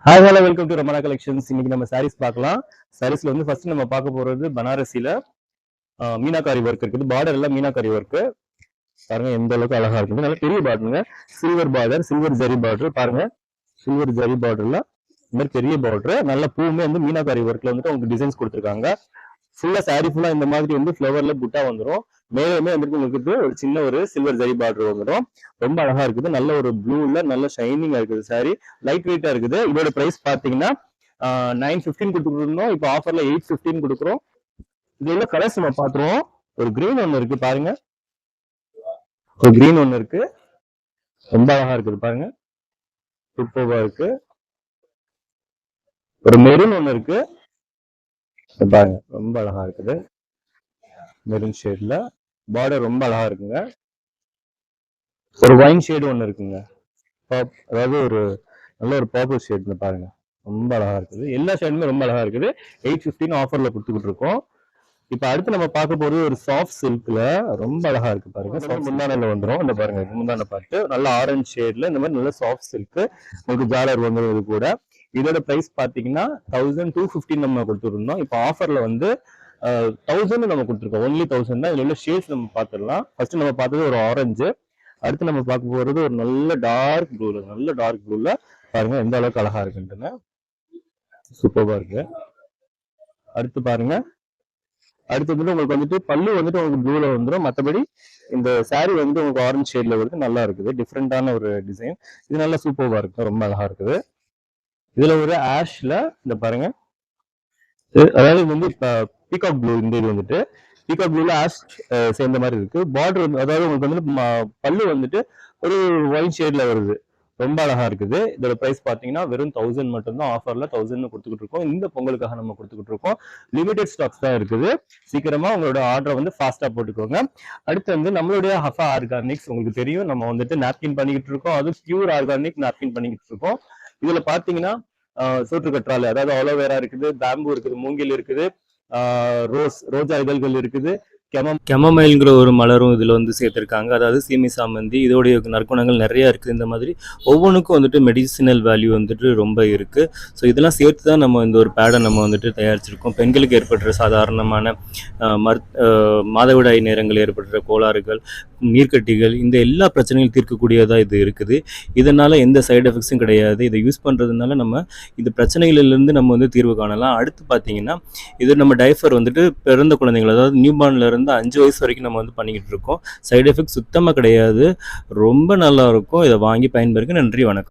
Hi hello welcome to Ramana collections. இன்னைக்கு நம்ம சாரீஸ் பார்க்கலாம். சாரீஸ்ல வந்து ஃபர்ஸ்ட் நம்ம பார்க்க போறது பனாரசில மீனாகாரி ஒர்க் இருக்குது. பார்டர் எல்லாம் மீனாகாரி ஒர்க் பாருங்க எந்த அளவுக்கு அழகா இருக்குது. நல்ல பெரிய பார்டருங்க. Silver border, silver zari border பாருங்க. சில்வர் ஜரி பார்டர்ல இந்த மாதிரி பெரிய பார்டர், நல்ல பூவுமே வந்து மீனாகாரி ஒர்க்ல வந்துட்டு உங்களுக்கு டிசைன்ஸ் கொடுத்துருக்காங்க. ஃபுல்லா சாரி ஃபுல்லா இந்த மாதிரி வந்து ஃபிளவர்ல புட்டா வந்துடும். மேலுமே வந்துட்டு உங்களுக்கு ஒரு சின்ன ஒரு சில்வர் ஜரி பார்டர் வந்துடும். ரொம்ப அழகா இருக்குது. நல்ல ஒரு ப்ளூல நல்ல ஷைனிங்கா இருக்குது சாரி. லைட் வெயிட்டா இருக்குது. இதோட பிரைஸ் பாத்தீங்கன்னா 915 கொடுத்துருந்தோம். இப்போ ஆஃபர்ல 815 கொடுக்குறோம். இதுல கலர்ஸ் நம்ம பாத்துருவோம். ஒரு கிரீன் ஒண்ணு இருக்கு பாருங்க. ஒரு கிரீன் ஒண்ணு இருக்கு. ரொம்ப அழகா இருக்குது பாருங்க. சூப்பர்வா இருக்கு. ஒரு மெரூன் ஒண்ணு இருக்கு பாருங்க. ரொம்ப அழகா இருக்குது. மெரூன் ஷேட்ல பார்டர் ரொம்ப அழகா இருக்குங்க. ஒரு ஒயின் ஷேடு ஒண்ணு இருக்குங்க. அதாவது ஒரு நல்ல ஒரு பர்பிள் ஷேட் பாருங்க. ரொம்ப அழகா இருக்குது. எல்லா ஷேடுமே ரொம்ப அழகா இருக்குது. 815 ஆஃபர்ல கொடுத்துக்கிட்டு இருக்கோம். இப்ப அடுத்து நம்ம பார்க்க போறது ஒரு சாஃப்ட் சில்க்ல ரொம்ப அழகா இருக்கு பாருங்க. முந்தானையில வந்துடும். இந்த பாருங்க முந்தானை பாட்டு நல்ல ஆரஞ்சு ஷேட்ல இந்த மாதிரி நல்ல சாஃப்ட் சில்க் உங்களுக்கு ஜாலர் வந்துடும். கூட இதோட பிரைஸ் பாத்தீங்கன்னா 1215 நம்ம கொடுத்துருந்தோம். இப்போ ஆஃபர்ல வந்து 1000 நம்ம கொடுத்துருக்கோம். ஒன்லி 1000 தான். இதுல உள்ள ஷேட்ஸ் நம்ம பார்த்துடலாம். ஃபர்ஸ்ட் நம்ம பார்த்தது ஒரு ஆரஞ்சு. அடுத்து நம்ம பார்க்க போறது ஒரு நல்ல டார்க் ப்ளூல, நல்ல டார்க் ப்ளூல பாருங்க எந்த அளவுக்கு அழகா இருக்குன்னு. சூப்பர்வா இருக்கு. அடுத்து பாருங்க. அடுத்து வந்து உங்களுக்கு வந்துட்டு பல்லு வந்துட்டு உங்களுக்கு ப்ளூல வந்துடும். மற்றபடி இந்த சாரி வந்து உங்களுக்கு ஆரஞ்சு ஷேட்ல வருது. நல்லா இருக்குது. டிஃப்ரெண்டான ஒரு டிசைன். இது நல்லா சூப்பர்வா இருக்கு. ரொம்ப அழகா இருக்குது. இதுல ஒரு ஆஷ்ல இந்த பாருங்க. அதாவது வந்து பீகாக் ப்ளூ. இந்த இது வந்துட்டு பீகாக் ப்ளூல ஆஷ் சேர்ந்த மாதிரி இருக்கு. பார்டர் அதாவது உங்களுக்கு வந்து பல்லு வந்துட்டு ஒரு ஒயிட் ஷேட்ல வருது. ரொம்ப அழகா இருக்குது. இதோட பிரைஸ் பாத்தீங்கன்னா வெறும் 1000 மட்டும்தான். ஆஃபர்ல 1000 கொடுத்துக்கிட்டு இருக்கோம். இந்த பொங்கலுக்காக நம்ம கொடுத்துக்கிட்டு இருக்கோம். லிமிடெட் ஸ்டாக்ஸ் தான் இருக்குது. சீக்கிரமா உங்களோட ஆர்டரை வந்து ஃபாஸ்டா போட்டுக்கோங்க. அடுத்து வந்து நம்மளுடைய ஹஃபா ஆர்கானிக்ஸ் உங்களுக்கு தெரியும். நம்ம வந்துட்டு நாப்கின் பண்ணிக்கிட்டு இருக்கோம். அது பியூர் ஆர்கானிக் நாப்கின் பண்ணிக்கிட்டு இருக்கோம். இதுல பாத்தீங்கன்னா சோற்று கற்றாழை அதாவது அலோவேரா இருக்குது, பேம்பு இருக்குது, மூங்கில் இருக்குது, ரோஜா இதழ்கள் இருக்குது, கெமமைல்ங்கிற ஒரு மலரும் இதில் வந்து சேர்த்துருக்காங்க. அதாவது சீமை சாமந்தி. இதோடைய நற்குணங்கள் நிறைய இருக்குது. இந்த மாதிரி ஒவ்வொன்றுக்கும் வந்துட்டு மெடிசினல் வேல்யூ வந்துட்டு ரொம்ப இருக்குது. ஸோ இதெல்லாம் சேர்த்து தான் நம்ம இந்த ஒரு பேடை நம்ம வந்துட்டு தயாரிச்சிருக்கோம். பெண்களுக்கு ஏற்படுற சாதாரணமான மாதவிடாய் நேரங்கள் ஏற்படுற கோளாறுகள், நீர்க்கட்டிகள், இந்த எல்லா பிரச்சனைகளும் தீர்க்கக்கூடியதாக இது இருக்குது. இதனால் எந்த சைடு எஃபெக்ட்ஸும் கிடையாது. இதை யூஸ் பண்ணுறதுனால நம்ம இந்த பிரச்சனைகளிலிருந்து நம்ம வந்து தீர்வு காணலாம். அடுத்து பார்த்தீங்கன்னா இது நம்ம டைஃபர் வந்துட்டு பிறந்த குழந்தைகள் அதாவது நியூபார்ன்ல இருந்து 5 வயசு வரைக்கும் நம்ம வந்து பண்ணிக்கிட்டு இருக்கோம். சைடு எஃபெக்ட் சுத்தமாக கிடையாது. ரொம்ப நல்லா இருக்கும். இதை வாங்கி பயன்பெறுங்க. நன்றி, வணக்கம்.